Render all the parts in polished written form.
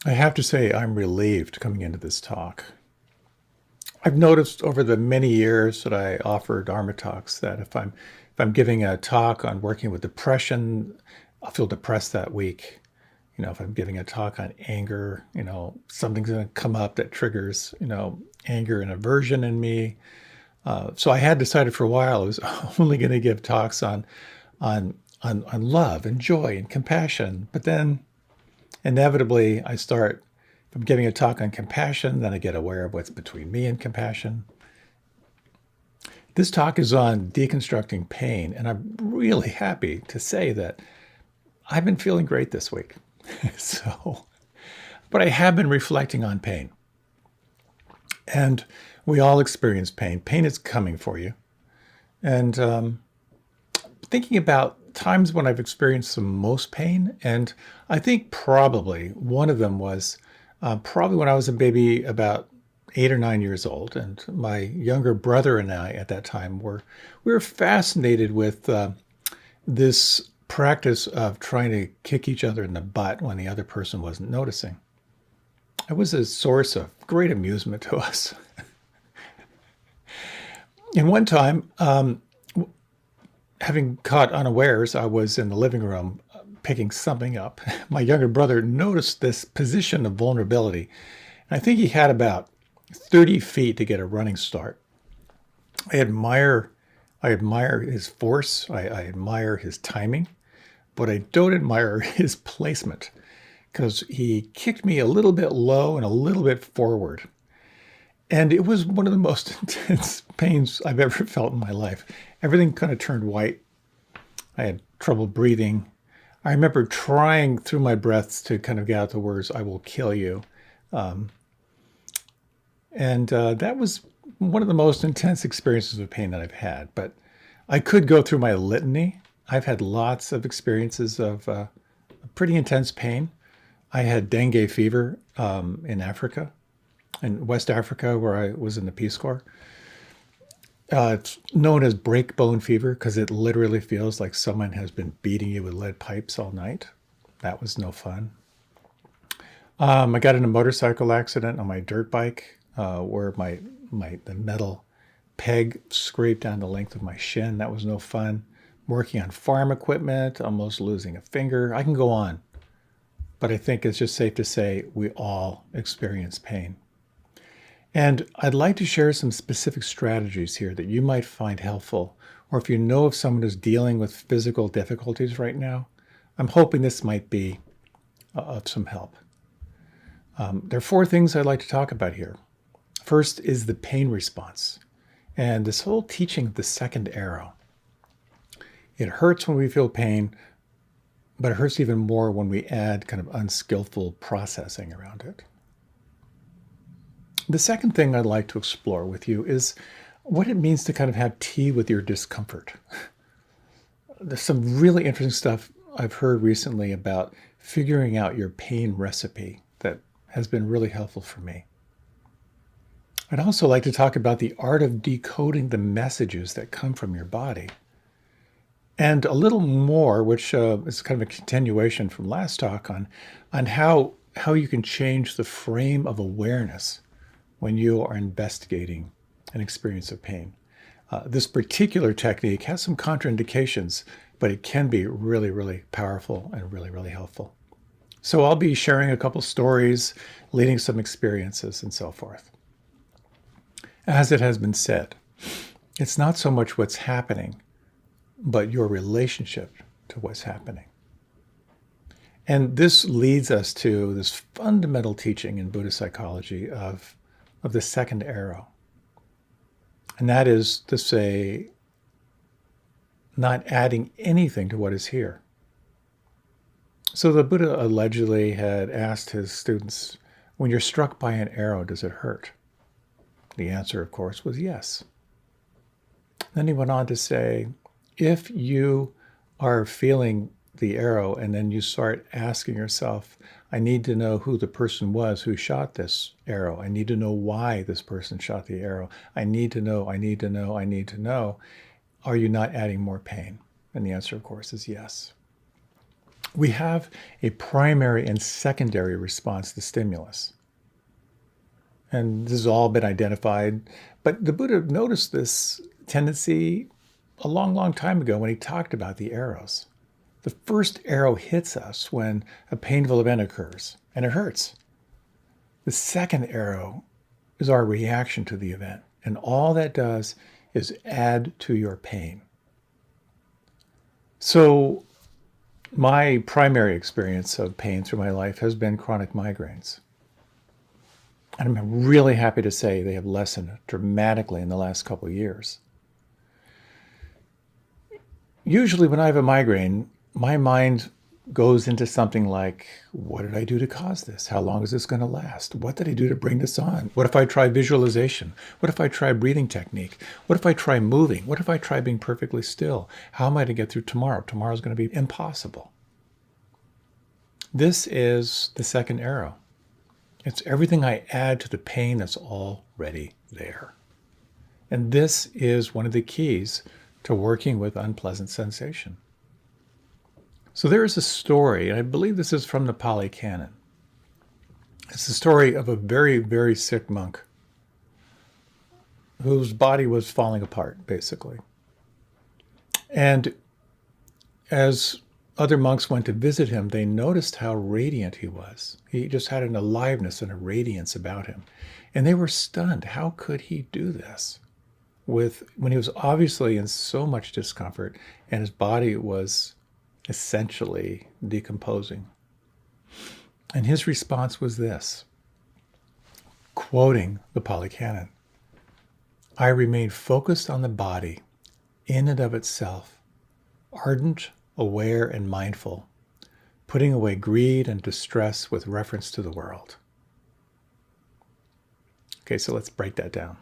I have to say, I'm relieved coming into this talk. I've noticed over the many years that I offer Dharma talks that if I'm giving a talk on working with depression, I'll feel depressed that week. If I'm giving a talk on anger, something's going to come up that triggers, anger and aversion in me. So I had decided for a while I was only going to give talks on love and joy and compassion. But then inevitably if I'm giving a talk on compassion, then I get aware of what's between me and compassion. This talk is on deconstructing pain, and I'm really happy to say that I've been feeling great this week. So, but I have been reflecting on pain. And we all experience pain. Pain is coming for you. And thinking about times when I've experienced the most pain, and I think probably one of them was probably when I was a baby, about 8 or 9 years old, and my younger brother and I at that time we were fascinated with this practice of trying to kick each other in the butt when the other person wasn't noticing. It was a source of great amusement to us. And one time, having caught unawares, I was in the living room picking something up. My younger brother noticed this position of vulnerability. And I think he had about 30 feet to get a running start. I admire his force. I admire his timing, but I don't admire his placement because he kicked me a little bit low and a little bit forward. And it was one of the most intense pains I've ever felt in my life. Everything kind of turned white. I had trouble breathing. I remember trying through my breaths to kind of get out the words, "I will kill you." And that was one of the most intense experiences of pain that I've had. But I could go through my litany. I've had lots of experiences of pretty intense pain. I had dengue fever in Africa, in West Africa, where I was in the Peace Corps. It's known as break bone fever because it literally feels like someone has been beating you with lead pipes all night. That was no fun. I got in a motorcycle accident on my dirt bike where the metal peg scraped down the length of my shin. That was no fun. Working on farm equipment, almost losing a finger. I can go on, but I think it's just safe to say we all experience pain. And I'd like to share some specific strategies here that you might find helpful, or if you know of someone who's dealing with physical difficulties right now, I'm hoping this might be of some help. There are 4 things I'd like to talk about here. First is the pain response, and this whole teaching of the second arrow. It hurts when we feel pain, but it hurts even more when we add kind of unskillful processing around it. The second thing I'd like to explore with you is what it means to kind of have tea with your discomfort. There's some really interesting stuff I've heard recently about figuring out your pain recipe that has been really helpful for me. I'd also like to talk about the art of decoding the messages that come from your body. And a little more, which is kind of a continuation from last talk on how you can change the frame of awareness when you are investigating an experience of pain. This particular technique has some contraindications, but it can be really, really powerful and really, really helpful. So I'll be sharing a couple stories, leading some experiences, and so forth. As it has been said, it's not so much what's happening, but your relationship to what's happening. And this leads us to this fundamental teaching in Buddhist psychology of the second arrow. And that is to say, not adding anything to what is here. So the Buddha allegedly had asked his students, when you're struck by an arrow, does it hurt? The answer, of course, was yes. Then he went on to say, if you are feeling the arrow and then you start asking yourself, I need to know who the person was who shot this arrow. I need to know why this person shot the arrow. I need to know, I need to know, I need to know. Are you not adding more pain? And the answer, of course, is yes. We have a primary and secondary response to stimulus. And this has all been identified. But the Buddha noticed this tendency a long, long time ago when he talked about the arrows. The first arrow hits us when a painful event occurs, and it hurts. The second arrow is our reaction to the event, and all that does is add to your pain. So my primary experience of pain through my life has been chronic migraines. And I'm really happy to say they have lessened dramatically in the last couple of years. Usually when I have a migraine, my mind goes into something like, what did I do to cause this? How long is this going to last? What did I do to bring this on? What if I try visualization? What if I try breathing technique? What if I try moving? What if I try being perfectly still? How am I to get through tomorrow? Tomorrow's going to be impossible. This is the second arrow. It's everything I add to the pain that's already there. And this is one of the keys to working with unpleasant sensation. So there is a story, and I believe this is from the Pali Canon. It's the story of a very, very sick monk whose body was falling apart, basically. And as other monks went to visit him, they noticed how radiant he was. He just had an aliveness and a radiance about him. And they were stunned. How could he do this? When he was obviously in so much discomfort and his body was essentially decomposing. And his response was this, quoting the Pali Canon, "I remain focused on the body in and of itself, ardent, aware, and mindful, putting away greed and distress with reference to the world." Okay, so let's break that down.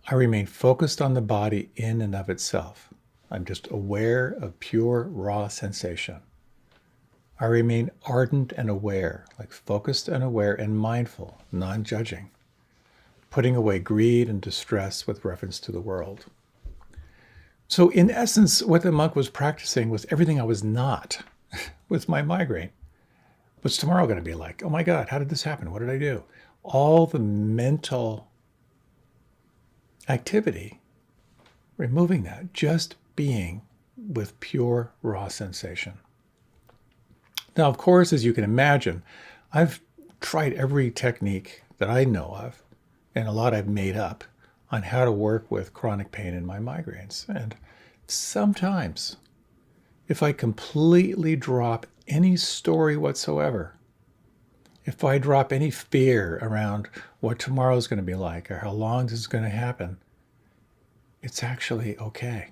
I remain focused on the body in and of itself. I'm just aware of pure, raw sensation. I remain ardent and aware, like focused and aware and mindful, non-judging, putting away greed and distress with reference to the world. So in essence, what the monk was practicing was everything I was not with my migraine. What's tomorrow going to be like? Oh my God, how did this happen? What did I do? All the mental activity, removing that, just being with pure raw sensation. Now, of course, as you can imagine, I've tried every technique that I know of, and a lot I've made up, on how to work with chronic pain in my migraines. And sometimes, if I completely drop any story whatsoever, if I drop any fear around what tomorrow is going to be like or how long this is going to happen, it's actually okay.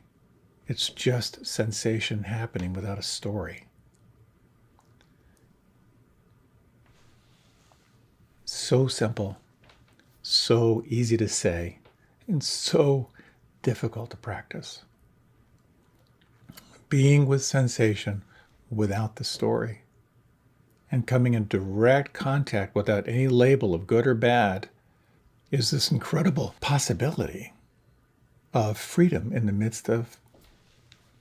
It's just sensation happening without a story. So simple, so easy to say, and so difficult to practice. Being with sensation without the story and coming in direct contact without any label of good or bad is this incredible possibility of freedom in the midst of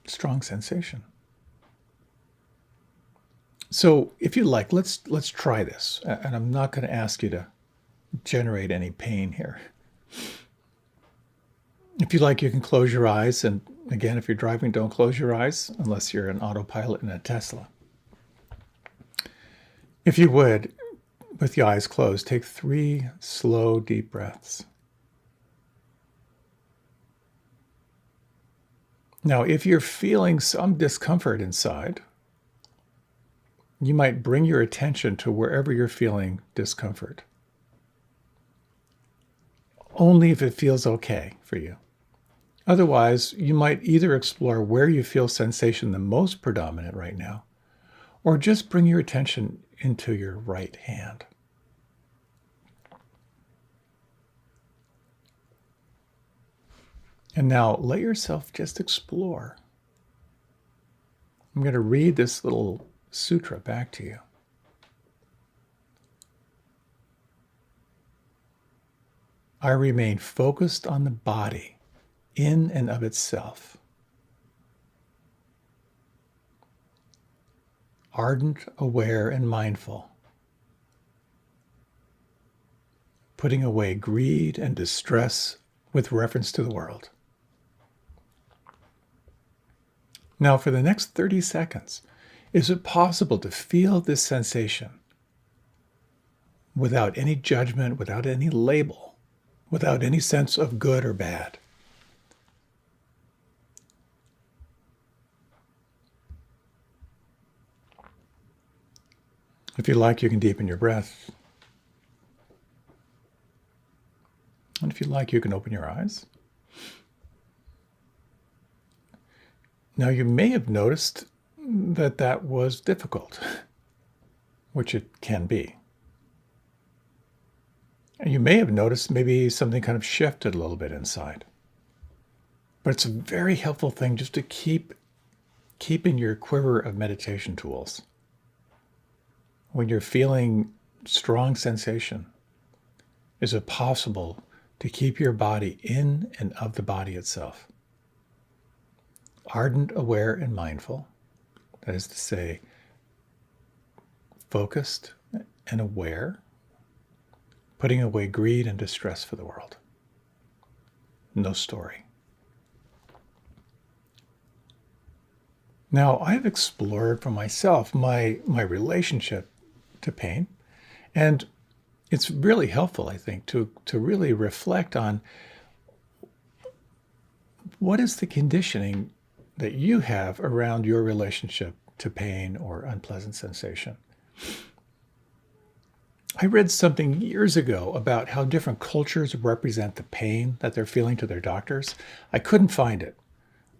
strong sensation. So if you like, let's try this. And I'm not going to ask you to generate any pain here. If you like, you can close your eyes. And again, if you're driving, don't close your eyes unless you're an autopilot in a Tesla. If you would, with your eyes closed, take 3 slow, deep breaths. Now, if you're feeling some discomfort inside, you might bring your attention to wherever you're feeling discomfort. Only if it feels okay for you. Otherwise, you might either explore where you feel sensation the most predominant right now, or just bring your attention into your right hand. And now let yourself just explore. I'm going to read this little sutra back to you. I remain focused on the body in and of itself. ardent, aware, and mindful, putting away greed and distress with reference to the world. Now, for the next 30 seconds, is it possible to feel this sensation without any judgment, without any label, without any sense of good or bad? If you like, you can deepen your breath. And if you like, you can open your eyes. Now, you may have noticed that that was difficult, which it can be. And you may have noticed maybe something kind of shifted a little bit inside. But it's a very helpful thing just to keep in your quiver of meditation tools. When you're feeling strong sensation, is it possible to keep your body in and of the body itself? Ardent, aware, and mindful. That is to say, focused and aware, putting away greed and distress for the world. No story. Now, I've explored for myself my relationship to pain, and it's really helpful, I think, to really reflect on what is the conditioning that you have around your relationship to pain or unpleasant sensation. I read something years ago about how different cultures represent the pain that they're feeling to their doctors. I couldn't find it.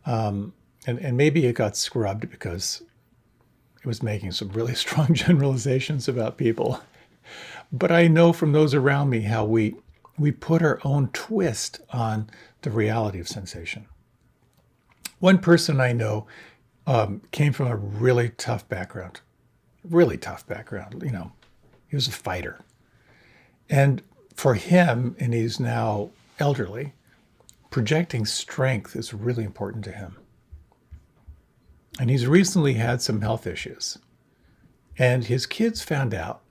And maybe it got scrubbed because it was making some really strong generalizations about people. But I know from those around me how we put our own twist on the reality of sensation. One person I know came from a really tough background. You know, he was a fighter. And for him, and he's now elderly, projecting strength is really important to him. And he's recently had some health issues. And his kids found out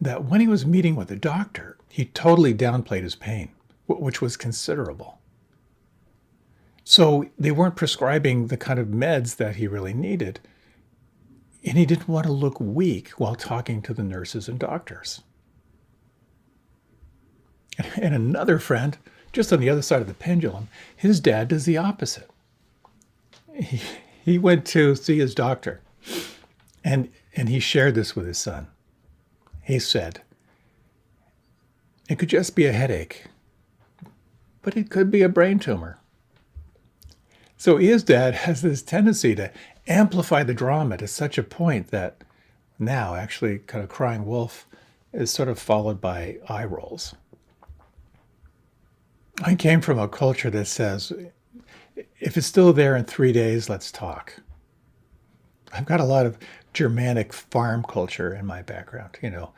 that when he was meeting with a doctor, he totally downplayed his pain, which was considerable. So they weren't prescribing the kind of meds that he really needed. And he didn't want to look weak while talking to the nurses and doctors. And another friend, just on the other side of the pendulum, his dad does the opposite. He went to see his doctor, and he shared this with his son. He said, "It could just be a headache, but it could be a brain tumor." So his dad has this tendency to amplify the drama to such a point that now actually kind of crying wolf is sort of followed by eye rolls. I came from a culture that says, if it's still there in 3 days, let's talk. I've got a lot of Germanic farm culture in my background, you know,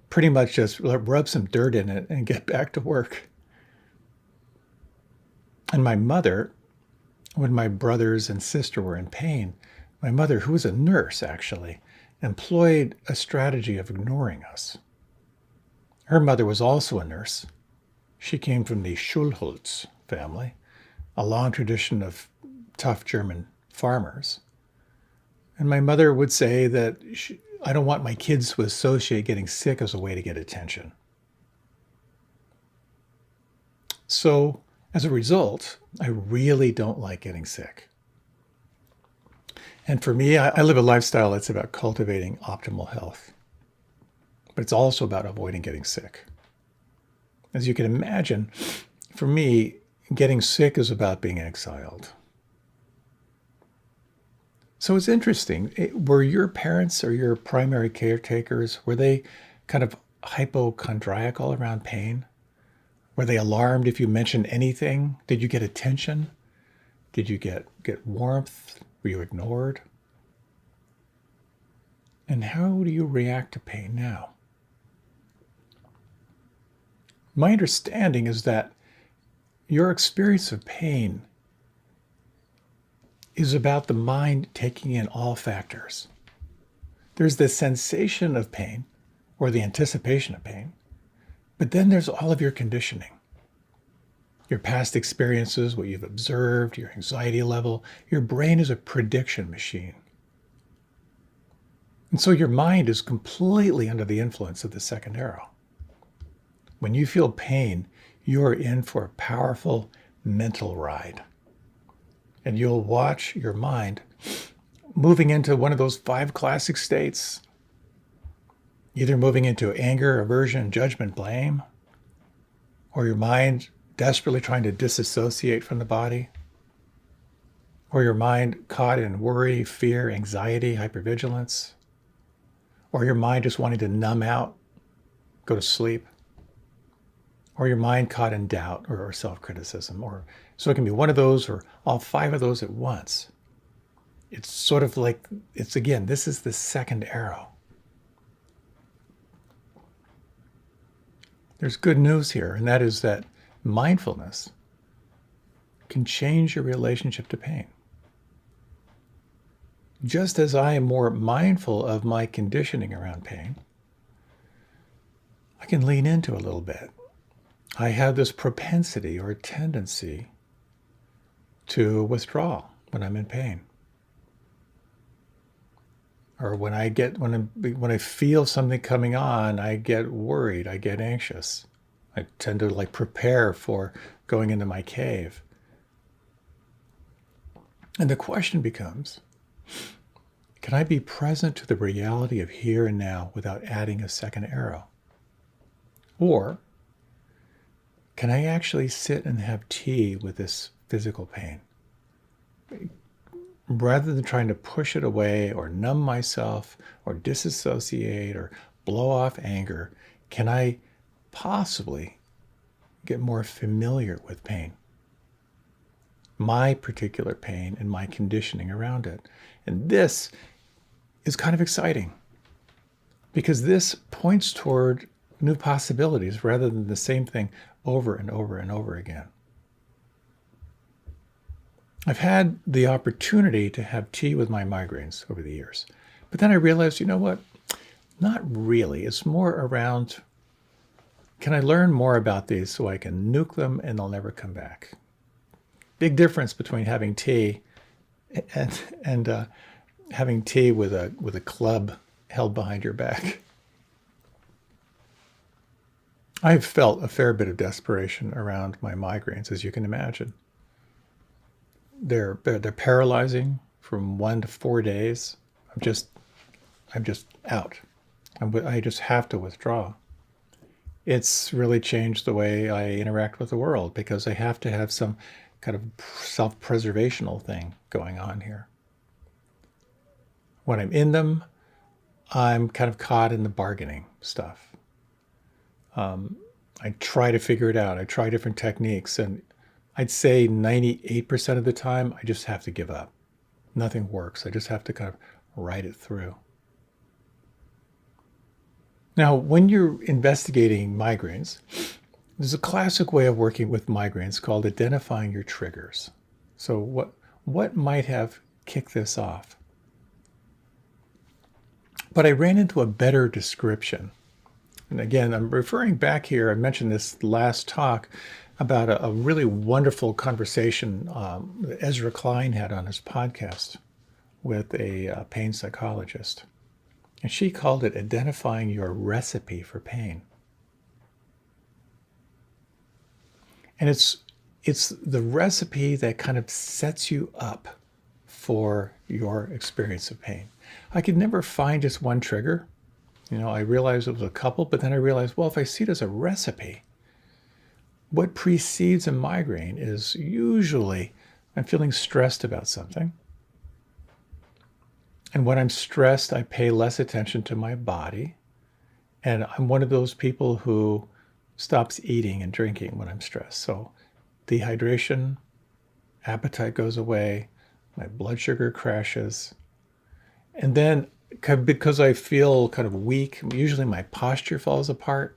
pretty much just rub some dirt in it and get back to work. And my mother, when my brothers and sister were in pain, my mother, who was a nurse actually, employed a strategy of ignoring us. Her mother was also a nurse. She came from the Schulholz family, a long tradition of tough German farmers. And my mother would say that I don't want my kids to associate getting sick as a way to get attention. So as a result, I really don't like getting sick. And for me, I live a lifestyle that's about cultivating optimal health. But it's also about avoiding getting sick. As you can imagine, for me, getting sick is about being exiled. So it's interesting. Were your parents or your primary caretakers, were they kind of hypochondriacal around pain? Were they alarmed if you mentioned anything? Did you get attention? Did you get warmth? Were you ignored? And how do you react to pain now? My understanding is that your experience of pain is about the mind taking in all factors. There's the sensation of pain or the anticipation of pain, but then there's all of your conditioning. Your past experiences, what you've observed, your anxiety level. Your brain is a prediction machine. And so your mind is completely under the influence of the second arrow. When you feel pain, you're in for a powerful mental ride. And you'll watch your mind moving into one of those 5 classic states, either moving into anger, aversion, judgment, blame, or your mind desperately trying to disassociate from the body, or your mind caught in worry, fear, anxiety, hypervigilance, or your mind just wanting to numb out, go to sleep, or your mind caught in doubt or self-criticism. Or so it can be one of those or all 5 of those at once. It's sort of like, this is the second arrow. There's good news here, and that is that mindfulness can change your relationship to pain. Just as I am more mindful of my conditioning around pain, I can lean into a little bit. I have this propensity or tendency to withdraw when I'm in pain. Or when I feel something coming on, I get worried, I get anxious. I tend to prepare for going into my cave. And the question becomes, can I be present to the reality of here and now without adding a second arrow? Or can I actually sit and have tea with this physical pain? Rather than trying to push it away or numb myself or disassociate or blow off anger, can I possibly get more familiar with pain? My particular pain and my conditioning around it. And this is kind of exciting because this points toward new possibilities rather than the same thing over and over and over again. I've had the opportunity to have tea with my migraines over the years, but then I realized, you know what? Not really. It's more around, can I learn more about these so I can nuke them and they'll never come back? Big difference between having tea and having tea with a club held behind your back. I've felt a fair bit of desperation around my migraines, as you can imagine. They're paralyzing from 1 to 4 days. I'm just out. I just have to withdraw. It's really changed the way I interact with the world because I have to have some kind of self-preservational thing going on here. When I'm in them, I'm kind of caught in the bargaining stuff. I try to figure it out. I try different techniques, and I'd say 98% of the time, I just have to give up. Nothing works. I just have to kind of ride it through. Now, when you're investigating migraines, there's a classic way of working with migraines called identifying your triggers. So what might have kicked this off? But I ran into a better description. And again, I'm referring back here, I mentioned this last talk about a really wonderful conversation that Ezra Klein had on his podcast with a pain psychologist. And she called it identifying your recipe for pain. And it's the recipe that kind of sets you up for your experience of pain. I could never find just one trigger. I realized it was a couple, but then I realized, well, if I see it as a recipe, what precedes a migraine is usually I'm feeling stressed about something. And when I'm stressed, I pay less attention to my body. And I'm one of those people who stops eating and drinking when I'm stressed. So dehydration, appetite goes away, my blood sugar crashes. And then because I feel kind of weak, usually my posture falls apart.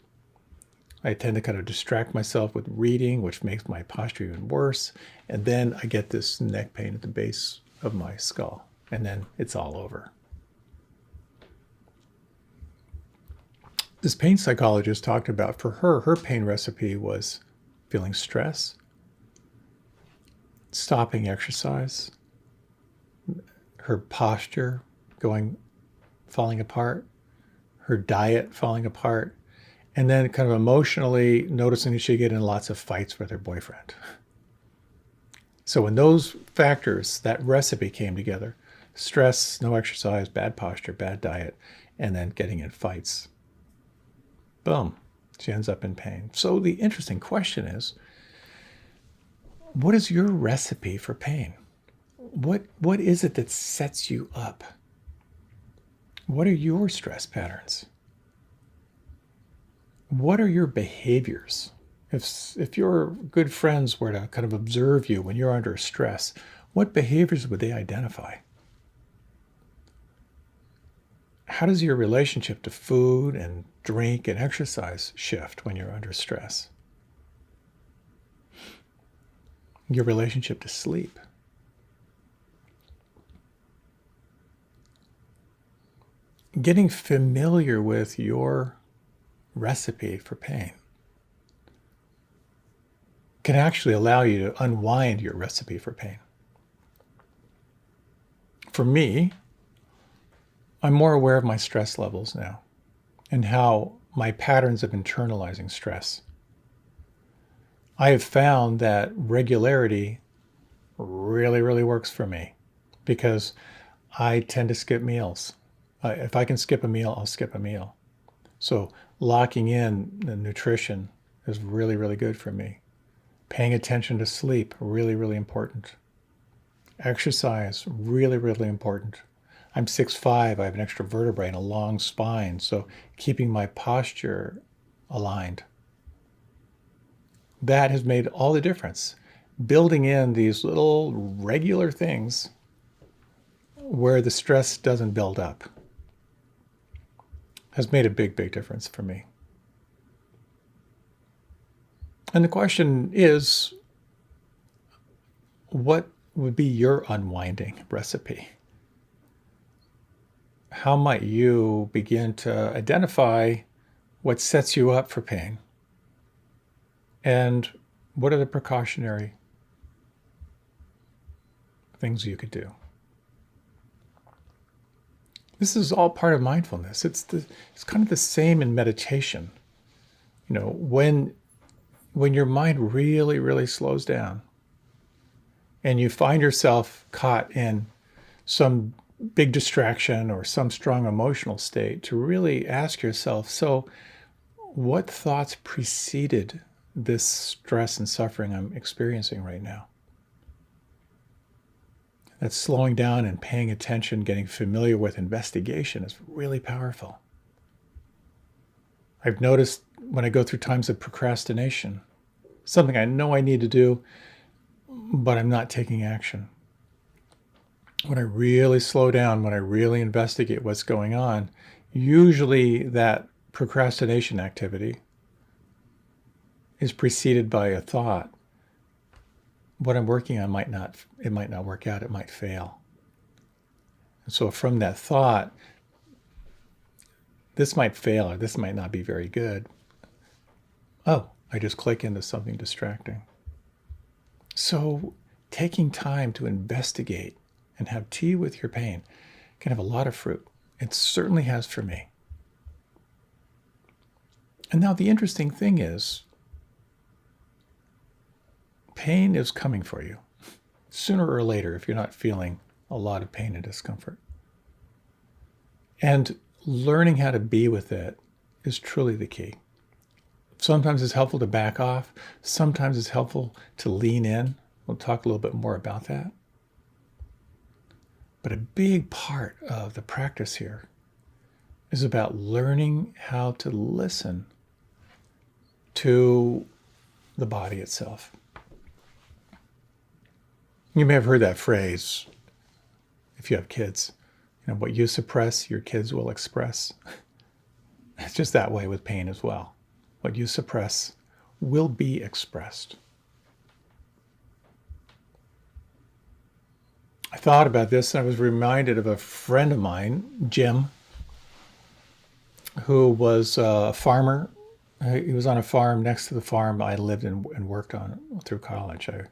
I tend to kind of distract myself with reading, which makes my posture even worse. And then I get this neck pain at the base of my skull. And then it's all over. This pain psychologist talked about, for her, her pain recipe was feeling stress, stopping exercise, her posture falling apart, her diet falling apart, and then kind of emotionally noticing that she'd get in lots of fights with her boyfriend. So when those factors, that recipe came together, stress, no exercise, bad posture, bad diet, and then getting in fights, boom, she ends up in pain. So the interesting question is, what is your recipe for pain? What is it that sets you up? What are your stress patterns? What are your behaviors? If your good friends were to kind of observe you when you're under stress, what behaviors would they identify? How does your relationship to food and drink and exercise shift when you're under stress? Your relationship to sleep. Getting familiar with your recipe for pain can actually allow you to unwind your recipe for pain. For me, I'm more aware of my stress levels now and how my patterns of internalizing stress. I have found that regularity really, really works for me because I tend to skip meals. If I can skip a meal, I'll skip a meal. So locking in the nutrition is really, really good for me. Paying attention to sleep, really, really important. Exercise, really, really important. I'm 6'5", I have an extra vertebrae and a long spine, so keeping my posture aligned. That has made all the difference. Building in these little regular things where the stress doesn't build up has made a big, big difference for me. And the question is, what would be your unwinding recipe? How might you begin to identify what sets you up for pain? And what are the precautionary things you could do? This is all part of mindfulness. It's kind of the same in meditation. When your mind really, really slows down and you find yourself caught in some big distraction or some strong emotional state, to really ask yourself, so what thoughts preceded this stress and suffering I'm experiencing right now? That slowing down and paying attention, getting familiar with investigation is really powerful. I've noticed when I go through times of procrastination, something I know I need to do, but I'm not taking action. When I really slow down, when I really investigate what's going on, usually that procrastination activity is preceded by a thought. What I'm working on might not work out, it might fail. And so from that thought, this might fail or this might not be very good. Oh, I just click into something distracting. So taking time to investigate and have tea with your pain can have a lot of fruit. It certainly has for me. And now the interesting thing is, pain is coming for you sooner or later if you're not feeling a lot of pain and discomfort. And learning how to be with it is truly the key. Sometimes it's helpful to back off. Sometimes it's helpful to lean in. We'll talk a little bit more about that. But a big part of the practice here is about learning how to listen to the body itself. You may have heard that phrase, if you have kids, what you suppress, your kids will express. It's just that way with pain as well. What you suppress will be expressed. I thought about this and I was reminded of a friend of mine, Jim. who was a farmer. He was on a farm next to the farm I lived and worked on through college. I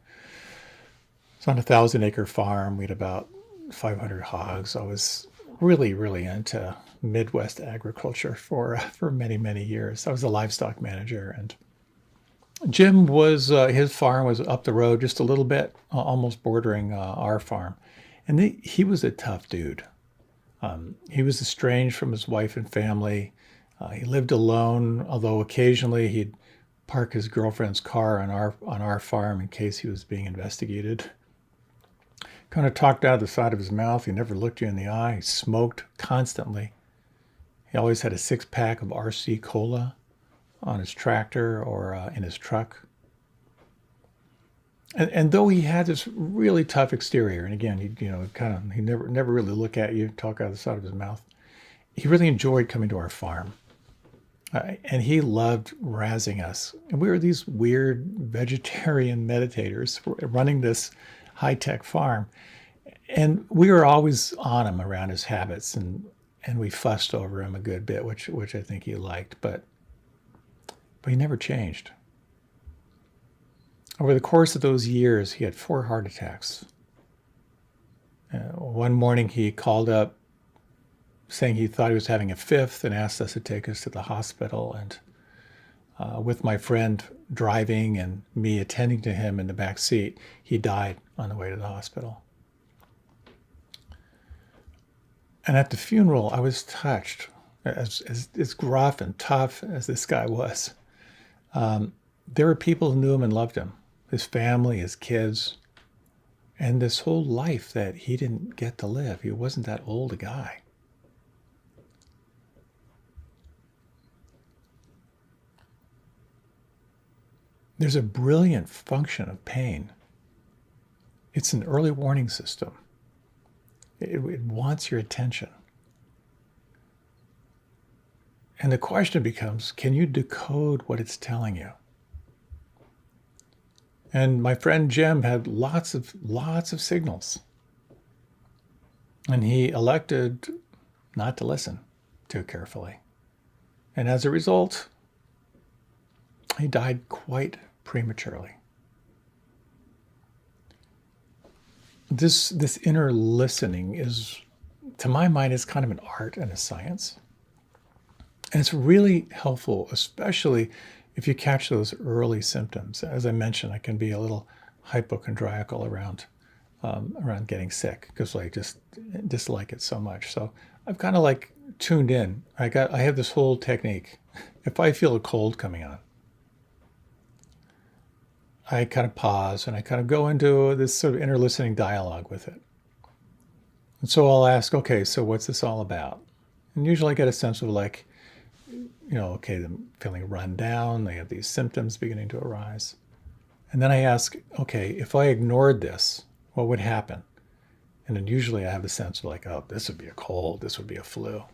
was on a 1,000-acre farm. We had about 500 hogs. I was really, really into Midwest agriculture for many, many years. I was a livestock manager, and Jim was his farm was up the road just a little bit, almost bordering our farm, and he was a tough dude. He was estranged from his wife and family. He lived alone, although occasionally he'd park his girlfriend's car on our farm in case he was being investigated. Kind of talked out of the side of his mouth. He never looked you in the eye. He smoked constantly. He always had a 6-pack of RC Cola on his tractor or in his truck. And though he had this really tough exterior, and again, he never really look at you, talk out of the side of his mouth. He really enjoyed coming to our farm, and he loved razzing us. And we were these weird vegetarian meditators running this high-tech farm, and we were always on him around his habits, and we fussed over him a good bit, which I think he liked, but he never changed. Over the course of those years, he had 4 heart attacks. One morning he called up saying he thought he was having a 5th and asked us to take us to the hospital. And with my friend driving and me attending to him in the back seat, he died on the way to the hospital. And at the funeral, I was touched, as gruff and tough as this guy was. There were people who knew him and loved him, his family, his kids, and this whole life that he didn't get to live. He wasn't that old a guy. There's a brilliant function of pain. It's an early warning system. It wants your attention. And the question becomes, can you decode what it's telling you? And my friend Jim had lots of signals. And he elected not to listen too carefully. And as a result, he died quite prematurely. This inner listening is, to my mind, is kind of an art and a science. And it's really helpful, especially if you catch those early symptoms. As I mentioned, I can be a little hypochondriacal around getting sick because I just dislike it so much. So I've kind of like tuned in. I have this whole technique. If I feel a cold coming on, I kind of pause and I kind of go into this sort of inner listening dialogue with it. And so I'll ask, okay, so what's this all about? And usually I get a sense of like, okay, I'm feeling run down. They have these symptoms beginning to arise. And then I ask, okay, if I ignored this, what would happen? And then usually I have the sense of like, oh, this would be a cold, this would be a flu.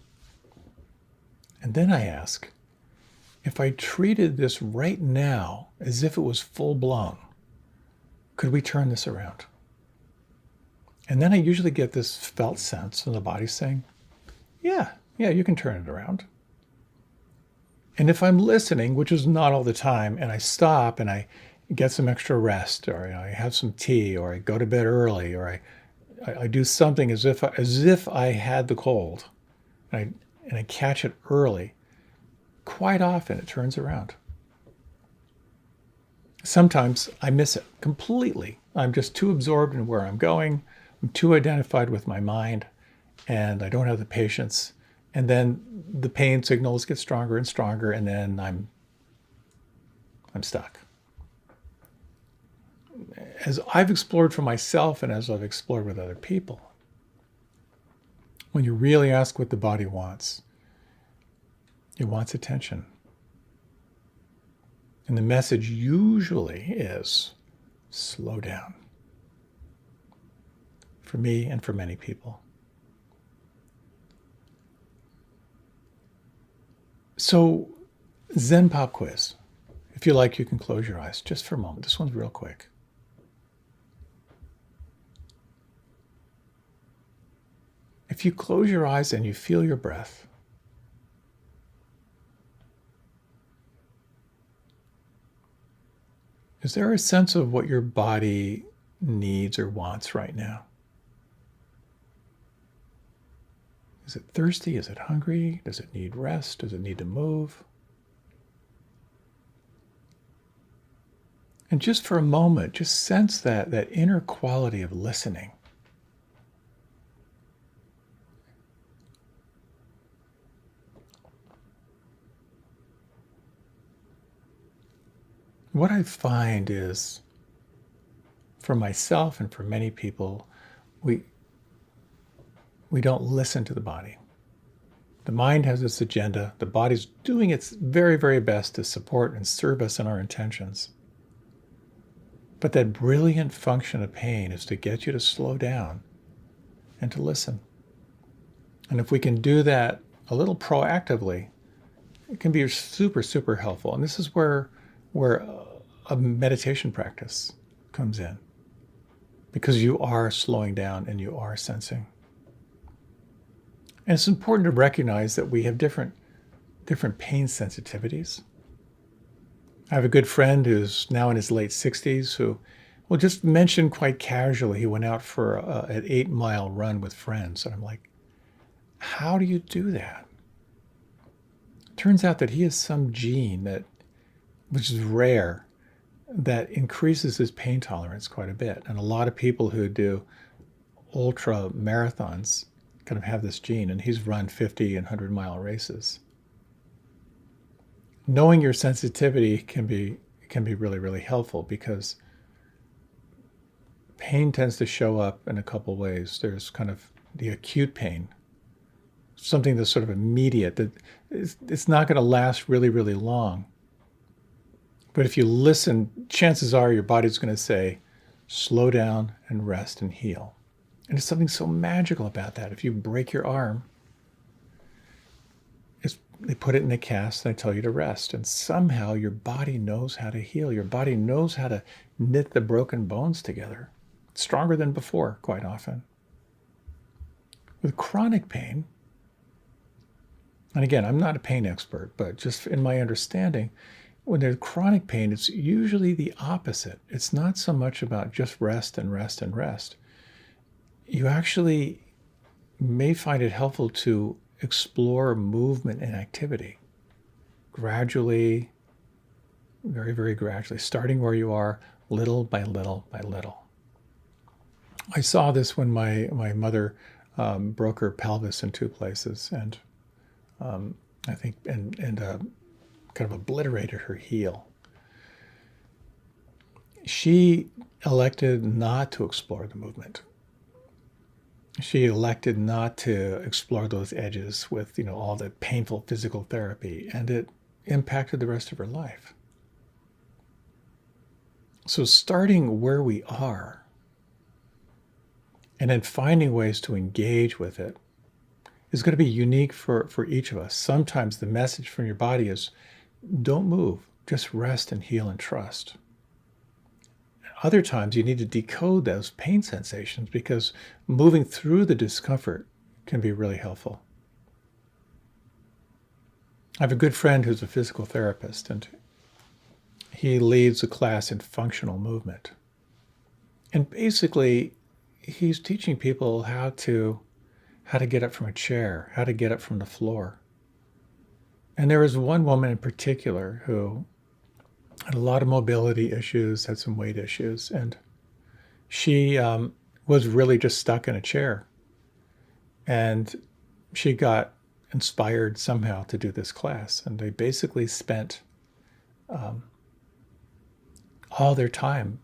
And then I ask, if I treated this right now as if it was full blown, could we turn this around? And then I usually get this felt sense from the body saying, yeah, you can turn it around. And if I'm listening, which is not all the time, and I stop and I get some extra rest, or I have some tea, or I go to bed early, or I do something as if I had the cold, and I catch it early, quite often it turns around. Sometimes I miss it completely. I'm just too absorbed in where I'm going. I'm too identified with my mind, and I don't have the patience. And then the pain signals get stronger and stronger, and then I'm stuck. As I've explored for myself and as I've explored with other people, when you really ask what the body wants, it wants attention. And the message usually is slow down. For me and for many people. So, Zen Pop Quiz. If you like, you can close your eyes just for a moment. This one's real quick. If you close your eyes and you feel your breath, Is there a sense of what your body needs or wants right now? Is it thirsty? Is it hungry? Does it need rest? Does it need to move? And just for a moment, just sense that inner quality of listening. What I find is, for myself and for many people, we don't listen to the body. The mind has its agenda. The body's doing its very, very best to support and serve us in our intentions. But that brilliant function of pain is to get you to slow down and to listen. And if we can do that a little proactively, it can be super, super helpful. And this is where a meditation practice comes in, because you are slowing down and you are sensing. And it's important to recognize that we have different pain sensitivities. I have a good friend who's now in his late 60s who will just mention quite casually he went out for an 8-mile run with friends. And I'm like, how do you do that? Turns out that he has some gene which is rare, that increases his pain tolerance quite a bit. And a lot of people who do ultra marathons kind of have this gene, and he's run 50 and 100-mile races. Knowing your sensitivity can be really, really helpful, because pain tends to show up in a couple ways. There's kind of the acute pain, something that's sort of immediate, that it's not going to last really, really long. But if you listen, chances are your body's going to say, slow down and rest and heal. And there's something so magical about that. If you break your arm, they put it in a cast and they tell you to rest. And somehow your body knows how to heal. Your body knows how to knit the broken bones together. It's stronger than before, quite often. With chronic pain, and again, I'm not a pain expert, but just in my understanding, when there's chronic pain, it's usually the opposite. It's not so much about just rest and rest and rest. You actually may find it helpful to explore movement and activity gradually, very, very gradually, starting where you are, little by little by little. I saw this when my mother broke her pelvis in 2 places, and I think kind of obliterated her heel. She elected not to explore the movement. She elected not to explore those edges with, all the painful physical therapy, and it impacted the rest of her life. So starting where we are and then finding ways to engage with it is going to be unique for each of us. Sometimes the message from your body is, don't move, just rest and heal and trust. Other times you need to decode those pain sensations, because moving through the discomfort can be really helpful. I have a good friend who's a physical therapist, and he leads a class in functional movement. And basically, he's teaching people how to get up from a chair, how to get up from the floor. And there was one woman in particular who had a lot of mobility issues, had some weight issues, and she was really just stuck in a chair. And she got inspired somehow to do this class, and they basically spent all their time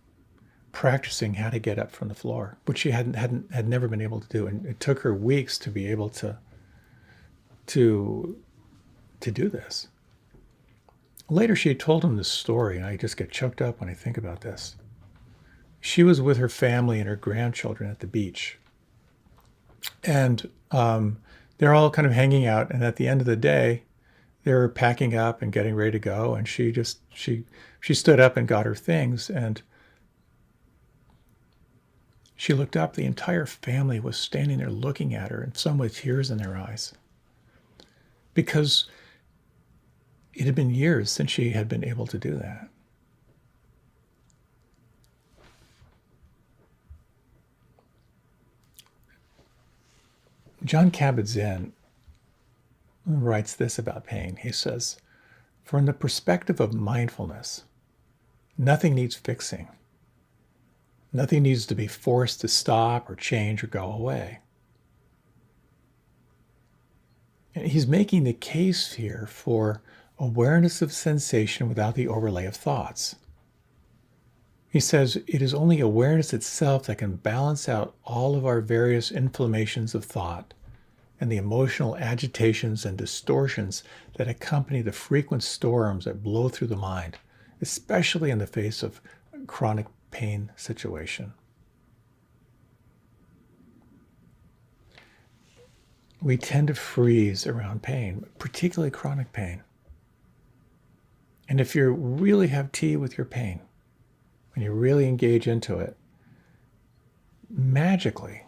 practicing how to get up from the floor, which she had never been able to do, and it took her weeks to be able to do this. Later, she told him this story, and I just get choked up when I think about this. She was with her family and her grandchildren at the beach, and they're all kind of hanging out. And at the end of the day, they were packing up and getting ready to go. And she stood up and got her things, and she looked up. The entire family was standing there looking at her, and some with tears in their eyes, because it had been years since she had been able to do that. John Kabat-Zinn writes this about pain. He says, from the perspective of mindfulness, nothing needs fixing. Nothing needs to be forced to stop or change or go away. And he's making the case here for awareness of sensation without the overlay of thoughts. He says it is only awareness itself that can balance out all of our various inflammations of thought and the emotional agitations and distortions that accompany the frequent storms that blow through the mind, especially in the face of chronic pain situation. We tend to freeze around pain, particularly chronic pain. And if you really have tea with your pain, when you really engage into it, magically,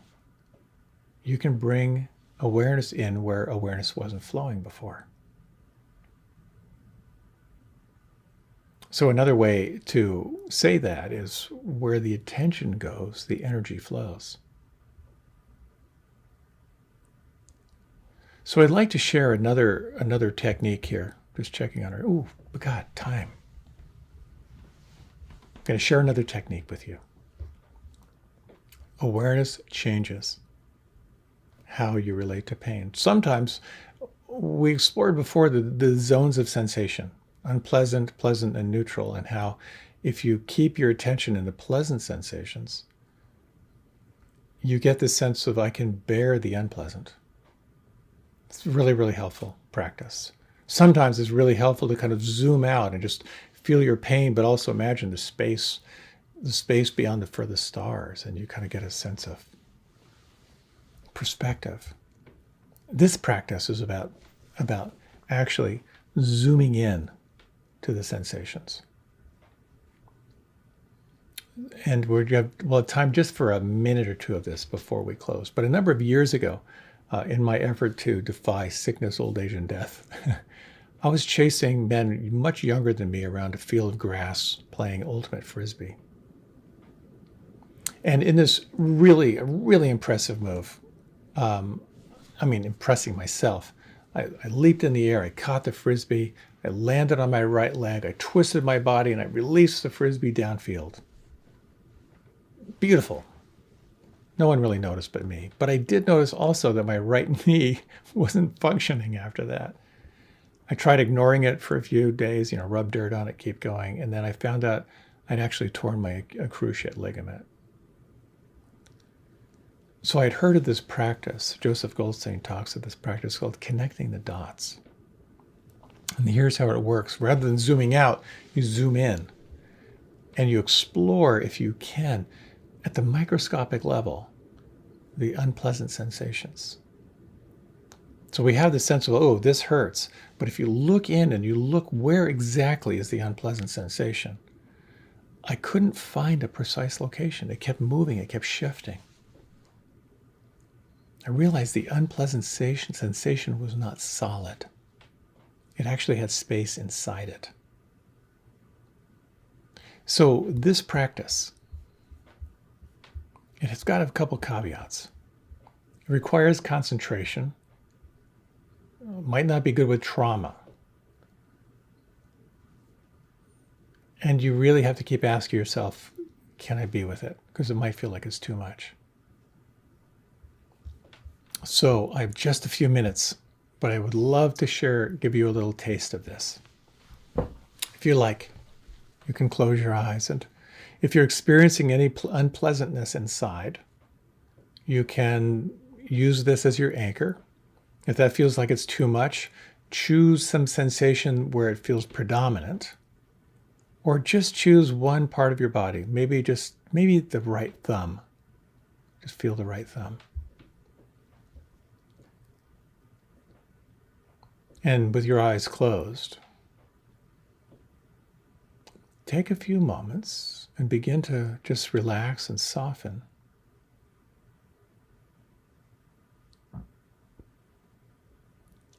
you can bring awareness in where awareness wasn't flowing before. So another way to say that is where the attention goes, the energy flows. So I'd like to share another technique here. Just checking on her. Ooh, God, time. I'm going to share another technique with you. Awareness changes how you relate to pain. Sometimes we explored before the zones of sensation, unpleasant, pleasant, and neutral, and how if you keep your attention in the pleasant sensations, you get this sense of I can bear the unpleasant. It's really, really helpful practice. Sometimes it's really helpful to kind of zoom out and just feel your pain, but also imagine the space beyond the furthest stars, and you kind of get a sense of perspective. This practice is about actually zooming in to the sensations. And we'll have time just for a minute or two of this before we close. But a number of years ago, in my effort to defy sickness, old age, and death, I was chasing men much younger than me around a field of grass playing ultimate frisbee. And in this really impressive move, impressing myself, I leaped in the air, I caught the frisbee, I landed on my right leg, I twisted my body, and I released the frisbee downfield. Beautiful. No one really noticed but me. But I did notice also that my right knee wasn't functioning after that. I tried ignoring it for a few days, rub dirt on it, keep going. And then I found out I'd actually torn my cruciate ligament. So I'd heard of this practice. Joseph Goldstein talks of this practice called connecting the dots. And here's how it works. Rather than zooming out, you zoom in. And you explore, if you can, at the microscopic level, the unpleasant sensations. So we have the sense of, oh, this hurts. But if you look in and you look where exactly is the unpleasant sensation, I couldn't find a precise location. It kept moving, it kept shifting. I realized the unpleasant sensation was not solid. It actually had space inside it. So this practice, it has got a couple caveats. It requires concentration. Might not be good with trauma. And you really have to keep asking yourself, can I be with it? Because it might feel like it's too much. So I have just a few minutes, but I would love to give you a little taste of this. If you like, you can close your eyes, and if you're experiencing any unpleasantness inside, you can use this as your anchor. If that feels like it's too much, choose some sensation where it feels predominant, or just choose one part of your body. Maybe the right thumb. Just feel the right thumb. And with your eyes closed, take a few moments and begin to just relax and soften.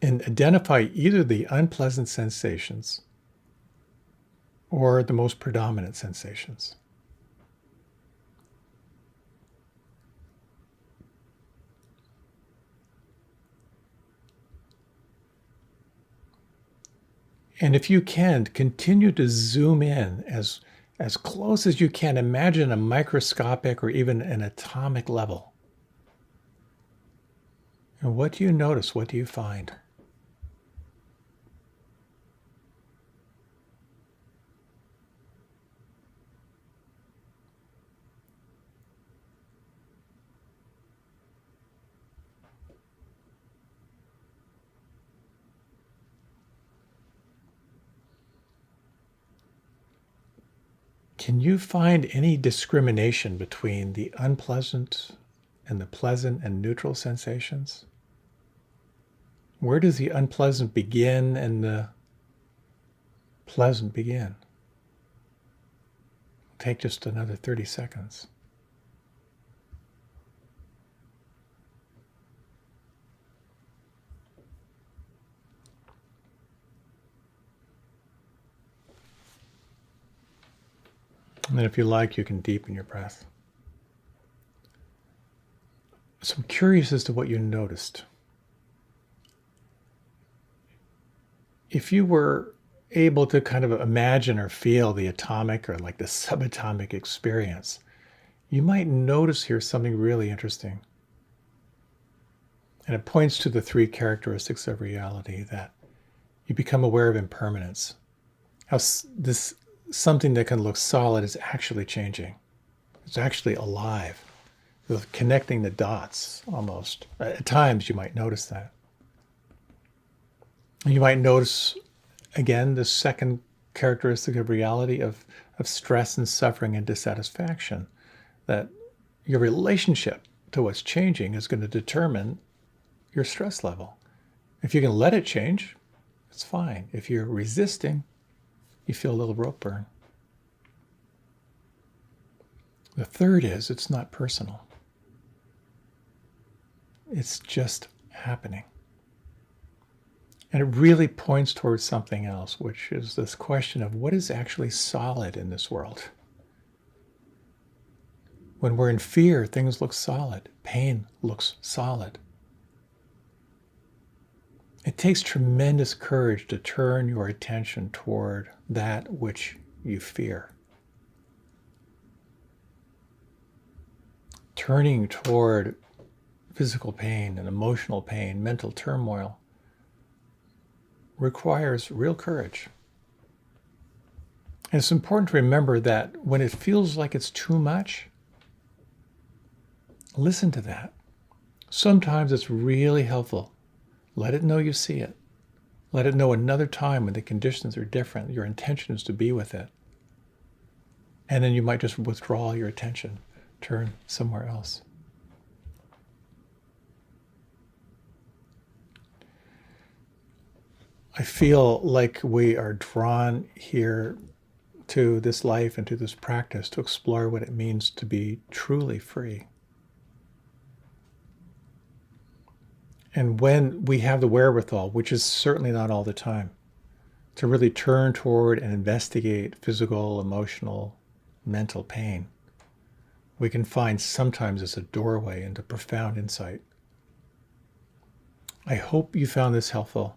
And identify either the unpleasant sensations or the most predominant sensations. And if you can, continue to zoom in as close as you can. Imagine a microscopic or even an atomic level. And what do you notice? What do you find? Can you find any discrimination between the unpleasant and the pleasant and neutral sensations? Where does the unpleasant begin and the pleasant begin? Take just another 30 seconds. And then if you like, you can deepen your breath. So I'm curious as to what you noticed. If you were able to kind of imagine or feel the atomic or like the subatomic experience, you might notice here something really interesting. And it points to the three characteristics of reality that you become aware of impermanence. How this something that can look solid is actually changing. It's actually alive. Connecting the dots almost. At times you might notice that. And you might notice, again, the second characteristic of reality of stress and suffering and dissatisfaction, that your relationship to what's changing is going to determine your stress level. If you can let it change, it's fine. If you're resisting, you feel a little rope burn. The third is it's not personal. It's just happening. And it really points towards something else, which is this question of what is actually solid in this world. When we're in fear, things look solid. Pain looks solid. It takes tremendous courage to turn your attention toward that which you fear. Turning toward physical pain and emotional pain, mental turmoil, requires real courage. And it's important to remember that when it feels like it's too much, listen to that. Sometimes it's really helpful. Let it know you see it. Let it know another time when the conditions are different. Your intention is to be with it. And then you might just withdraw your attention, turn somewhere else. I feel like we are drawn here to this life and to this practice to explore what it means to be truly free. And when we have the wherewithal, which is certainly not all the time, to really turn toward and investigate physical, emotional, mental pain, we can find sometimes it's a doorway into profound insight. I hope you found this helpful.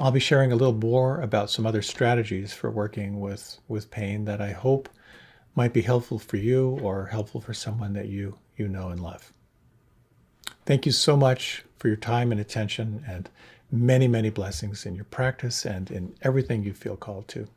I'll be sharing a little more about some other strategies for working with pain that I hope might be helpful for you or helpful for someone that you know and love. Thank you so much for your time and attention, and many, many blessings in your practice and in everything you feel called to.